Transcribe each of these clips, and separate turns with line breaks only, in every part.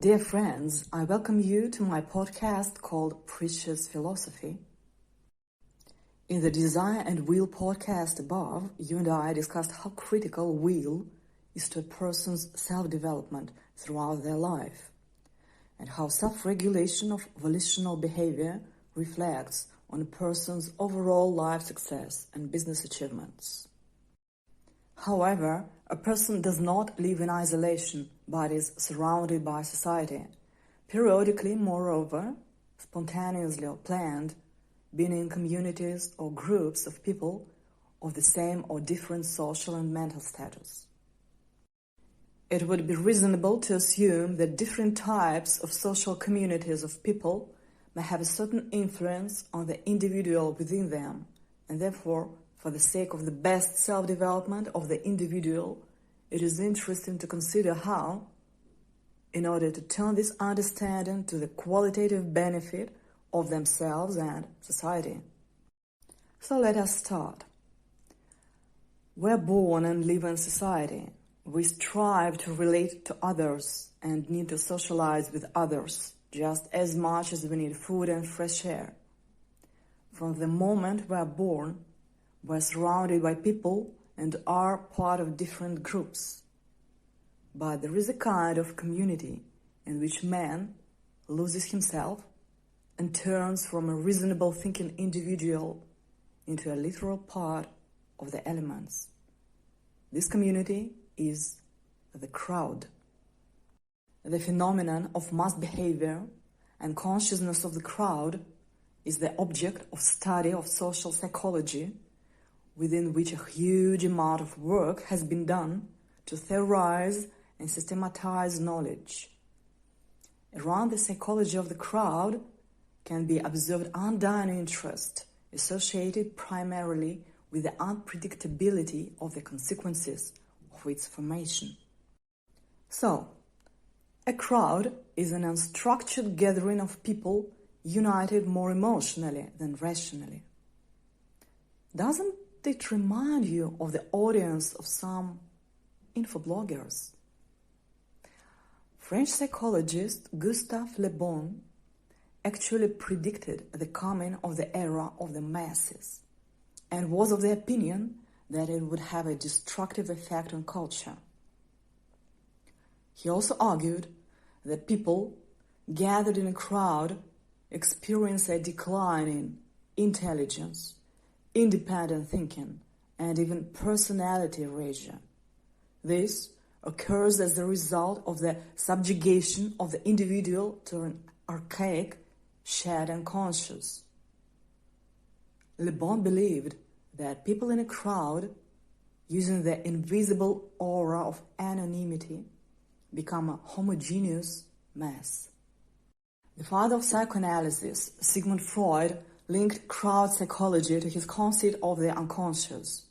Dear friends, I welcome you to my podcast called Precious Philosophy. In the Desire and Will podcast above, you and I discussed how critical will is to a person's self-development throughout their life, and how self-regulation of volitional behavior reflects on a person's overall life success and business achievements. However, a person does not live in isolation, but is surrounded by society, periodically, moreover, spontaneously or planned, being in communities or groups of people of the same or different social and mental status. It would be reasonable to assume that different types of social communities of people may have a certain influence on the individual within them, and therefore, for the sake of the best self-development of the individual, it is interesting to consider how, in order to turn this understanding to the qualitative benefit of themselves and society. So let us start. We're born and live in society. We strive to relate to others and need to socialize with others just as much as we need food and fresh air. From the moment we are born, we're surrounded by people and are part of different groups. But there is a kind of community in which man loses himself and turns from a reasonable thinking individual into a literal part of the elements. This community is the crowd. The phenomenon of mass behavior and consciousness of the crowd is the object of study of social psychology, within which a huge amount of work has been done to theorize and systematize knowledge. Around the psychology of the crowd can be observed undying interest associated primarily with the unpredictability of the consequences of its formation. So, a crowd is an unstructured gathering of people united more emotionally than rationally. Doesn't it remind you of the audience of some infobloggers? French psychologist Gustave Le Bon actually predicted the coming of the era of the masses and was of the opinion that it would have a destructive effect on culture. He also argued that people gathered in a crowd experience a decline in intelligence, independent thinking, and even personality erasure. This occurs as the result of the subjugation of the individual to an archaic, shared unconscious. Le Bon believed that people in a crowd, using the invisible aura of anonymity, become a homogeneous mass. The father of psychoanalysis, Sigmund Freud, linked crowd psychology to his concept of the unconscious.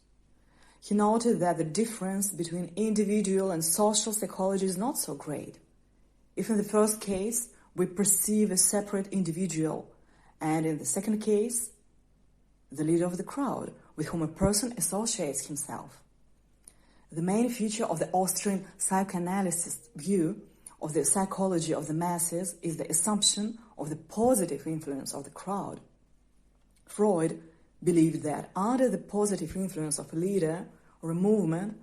He noted that the difference between individual and social psychology is not so great. If in the first case we perceive a separate individual, and in the second case, the leader of the crowd with whom a person associates himself. The main feature of the Austrian psychoanalyst view of the psychology of the masses is the assumption of the positive influence of the crowd. Freud believed that under the positive influence of a leader or a movement,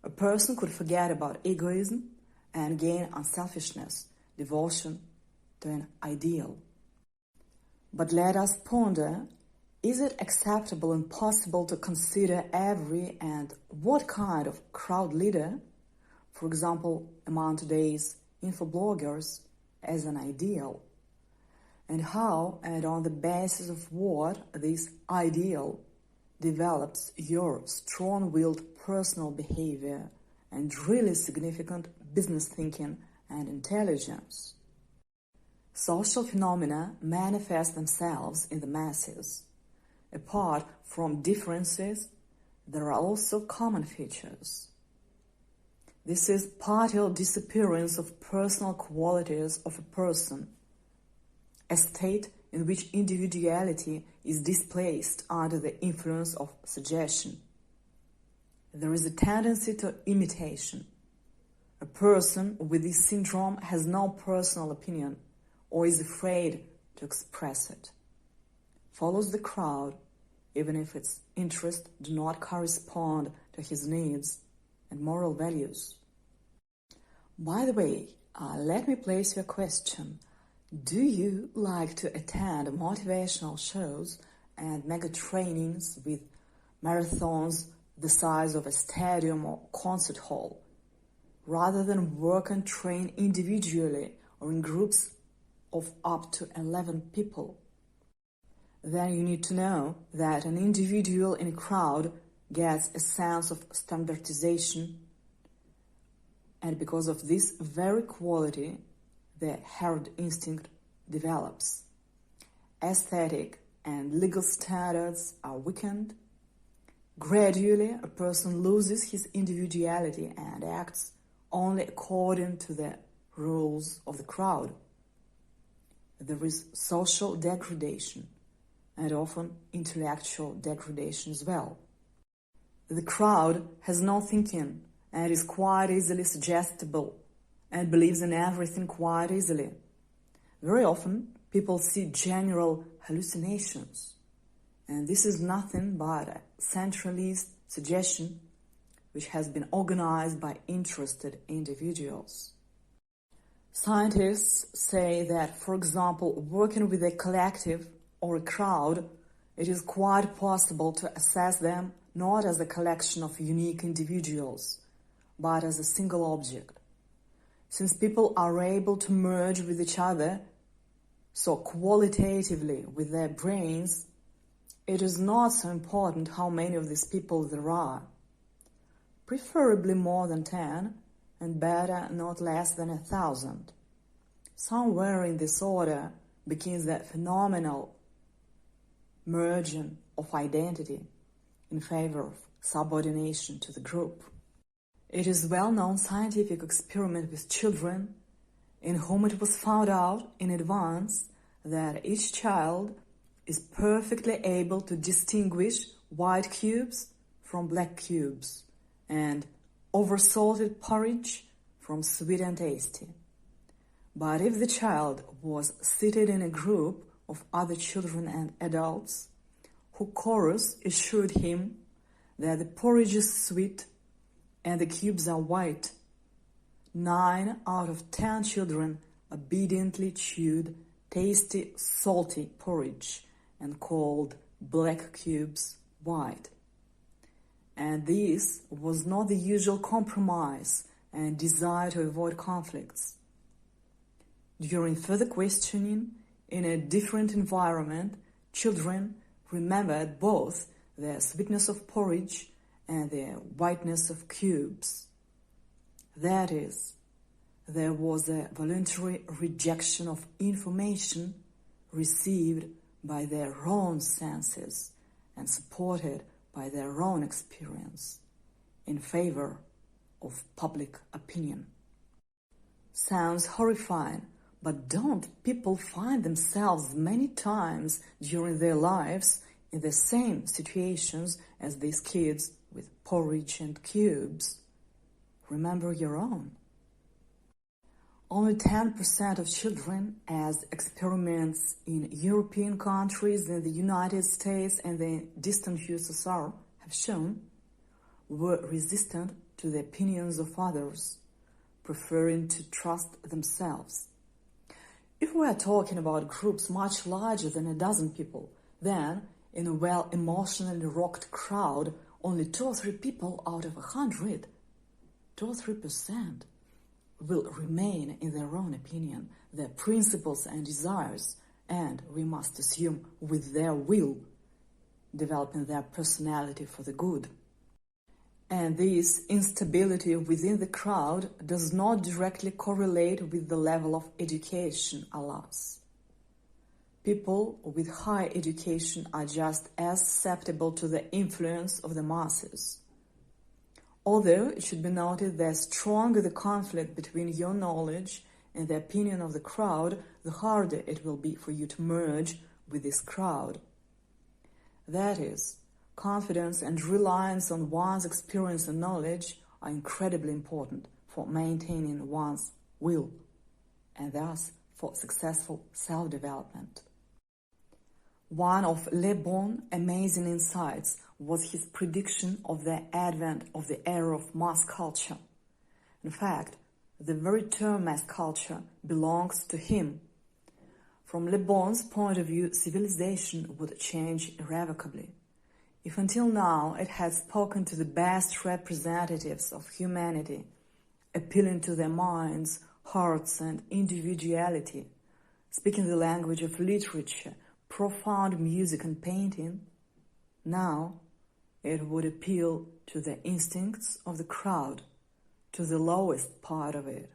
a person could forget about egoism and gain unselfishness, devotion to an ideal. But let us ponder, is it acceptable and possible to consider every and what kind of crowd leader, for example, among today's infobloggers, as an ideal? And how and on the basis of what this ideal develops your strong-willed personal behavior and really significant business thinking and intelligence? Social phenomena manifest themselves in the masses. Apart from differences, there are also common features. This is partial disappearance of personal qualities of a person, a state in which individuality is displaced under the influence of suggestion. There is a tendency to imitation, A person with this syndrome has no personal opinion or is afraid to express it. Follows the crowd even if its interests do not correspond to his needs and moral values. By the way, let me place you a question. Do you like to attend motivational shows and mega trainings with marathons the size of a stadium or concert hall, rather than work and train individually or in groups of up to 11 people? Then you need to know that an individual in a crowd gets a sense of standardization, and because of this very quality, the herd instinct develops. Aesthetic and legal standards are weakened. Gradually, a person loses his individuality and acts only according to the rules of the crowd. There is social degradation and often intellectual degradation as well. The crowd has no thinking and is quite easily suggestible and believes in everything quite easily. Very often, people see general hallucinations, and this is nothing but a centralist suggestion which has been organized by interested individuals. Scientists say that, for example, working with a collective or a crowd, it is quite possible to assess them not as a collection of unique individuals, but as a single object. Since people are able to merge with each other so qualitatively with their brains, it is not so important how many of these people there are. Preferably more than 10, and better not less than 1,000. Somewhere in this order begins that phenomenal merging of identity in favor of subordination to the group. It is a well-known scientific experiment with children in whom it was found out in advance that each child is perfectly able to distinguish white cubes from black cubes and oversalted porridge from sweet and tasty. But if the child was seated in a group of other children and adults who chorus assured him that the porridge is sweet and the cubes are white, 9 out of 10 children obediently chewed tasty, salty porridge and called black cubes white. And this was not the usual compromise and desire to avoid conflicts. During further questioning in a different environment, children remembered both the sweetness of porridge and the whiteness of cubes. That is, there was a voluntary rejection of information received by their own senses and supported by their own experience in favor of public opinion. Sounds horrifying, but don't people find themselves many times during their lives in the same situations as these kids with porridge and cubes? Remember your own. Only 10% of children, as experiments in European countries, in the United States and the distant USSR have shown, were resistant to the opinions of others, preferring to trust themselves. If we are talking about groups much larger than a dozen people, then in a well-emotionally rocked crowd, only 2 or 3 people out of 100, 2 or 3%, will remain in their own opinion, their principles and desires, and, we must assume, with their will, developing their personality for the good. And this instability within the crowd does not directly correlate with the level of education, alas. People with high education are just as susceptible to the influence of the masses. Although it should be noted that the stronger the conflict between your knowledge and the opinion of the crowd, the harder it will be for you to merge with this crowd. That is, confidence and reliance on one's experience and knowledge are incredibly important for maintaining one's will, and thus for successful self-development. One of Le Bon's amazing insights was his prediction of the advent of the era of mass culture. In fact, the very term mass culture belongs to him. From Le Bon's point of view, civilization would change irrevocably. If until now it had spoken to the best representatives of humanity, appealing to their minds, hearts, and individuality, speaking the language of literature, profound music and painting, now it would appeal to the instincts of the crowd, to the lowest part of it,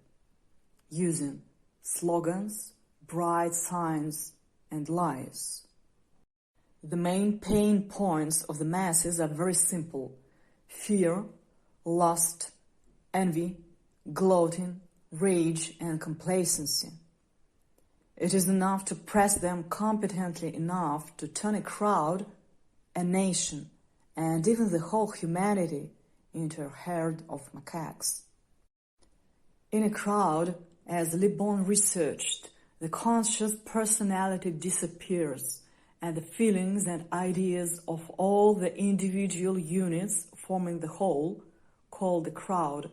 using slogans, bright signs, and lies. The main pain points of the masses are very simple: fear, lust, envy, gloating, rage, and complacency. It is enough to press them competently enough to turn a crowd, a nation, and even the whole humanity into a herd of macaques. In a crowd, as Le Bon researched, the conscious personality disappears, and the feelings and ideas of all the individual units forming the whole, called the crowd,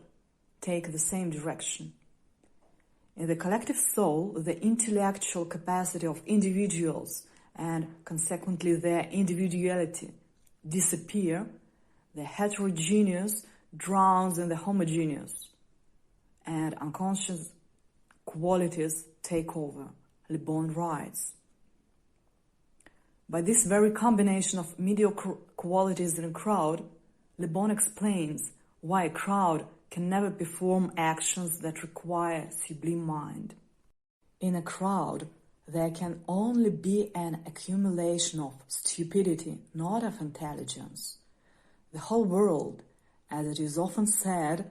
take the same direction. In the collective soul, the intellectual capacity of individuals and consequently their individuality disappear, the heterogeneous drowns in the homogeneous, and unconscious qualities take over, Le Bon writes. By this very combination of mediocre qualities in a crowd, Le Bon explains why a crowd can never perform actions that require sublime mind. In a crowd, there can only be an accumulation of stupidity, not of intelligence. The whole world, as it is often said,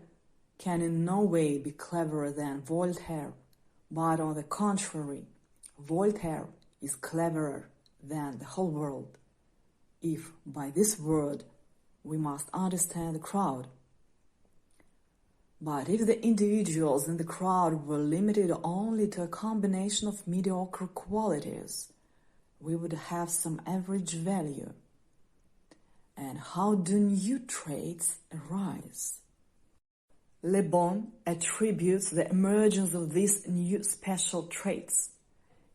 can in no way be cleverer than Voltaire, but on the contrary, Voltaire is cleverer than the whole world, if by this word we must understand the crowd. But if the individuals in the crowd were limited only to a combination of mediocre qualities, we would have some average value. And how do new traits arise? Le Bon attributes the emergence of these new special traits,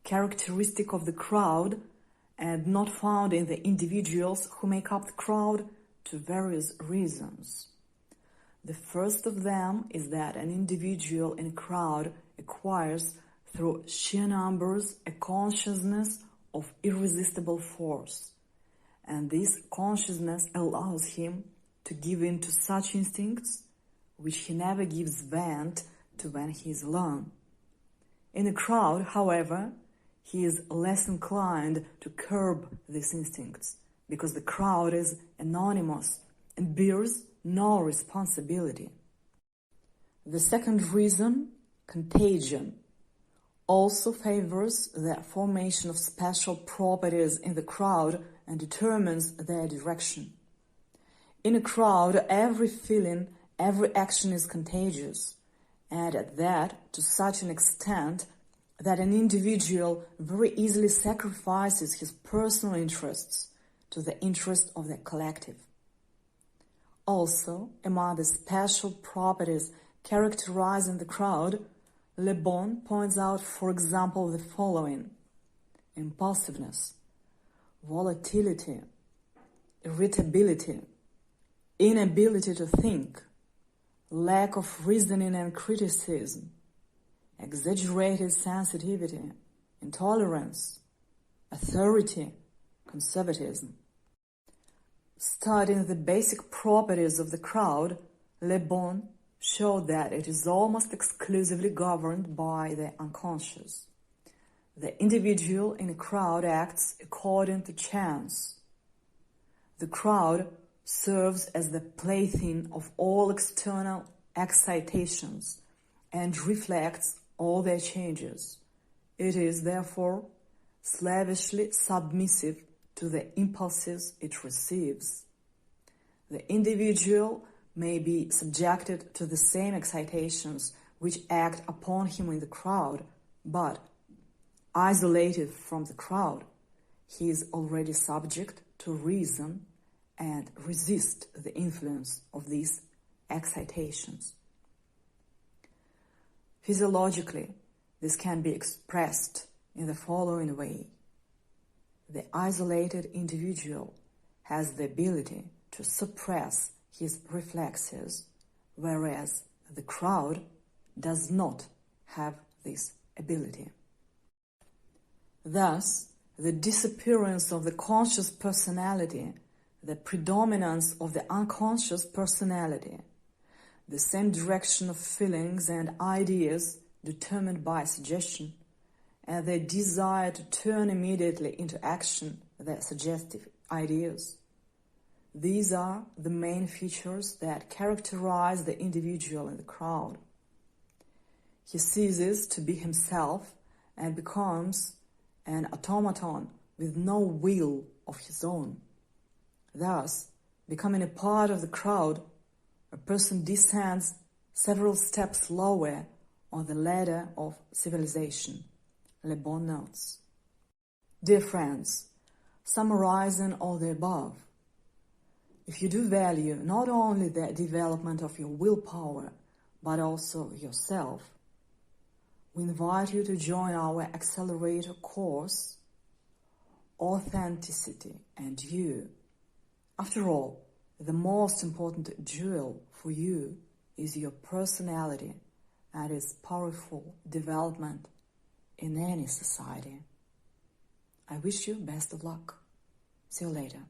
characteristic of the crowd and not found in the individuals who make up the crowd, to various reasons. The first of them is that an individual in a crowd acquires through sheer numbers a consciousness of irresistible force, and this consciousness allows him to give in to such instincts which he never gives vent to when he is alone. In a crowd, however, he is less inclined to curb these instincts, because the crowd is anonymous and bears no responsibility. The second reason, contagion, also favors the formation of special properties in the crowd and determines their direction. In a crowd, every feeling, every action is contagious, and at that to such an extent that an individual very easily sacrifices his personal interests to the interest of the collective. Also, among the special properties characterizing the crowd, Le Bon points out, for example, the following: impulsiveness, volatility, irritability, inability to think, lack of reasoning and criticism, exaggerated sensitivity, intolerance, authority, conservatism. Studying the basic properties of the crowd, Le Bon showed that it is almost exclusively governed by the unconscious. The individual in a crowd acts according to chance. The crowd serves as the plaything of all external excitations and reflects all their changes. It is, therefore, slavishly submissive to the impulses it receives. The individual may be subjected to the same excitations which act upon him in the crowd, but isolated from the crowd, he is already subject to reason and resist the influence of these excitations. Physiologically, this can be expressed in the following way. The isolated individual has the ability to suppress his reflexes, whereas the crowd does not have this ability. Thus, the disappearance of the conscious personality, the predominance of the unconscious personality, the same direction of feelings and ideas determined by suggestion, and the desire to turn immediately into action the suggestive ideas. These are the main features that characterize the individual in the crowd. He ceases to be himself and becomes an automaton with no will of his own. Thus, becoming a part of the crowd, a person descends several steps lower on the ladder of civilization. Le Bon notes. Dear friends, summarizing all the above, if you do value not only the development of your willpower, but also yourself, we invite you to join our accelerator course, Authenticity and You. After all, the most important jewel for you is your personality and its powerful development in any society. I wish you best of luck. See you later.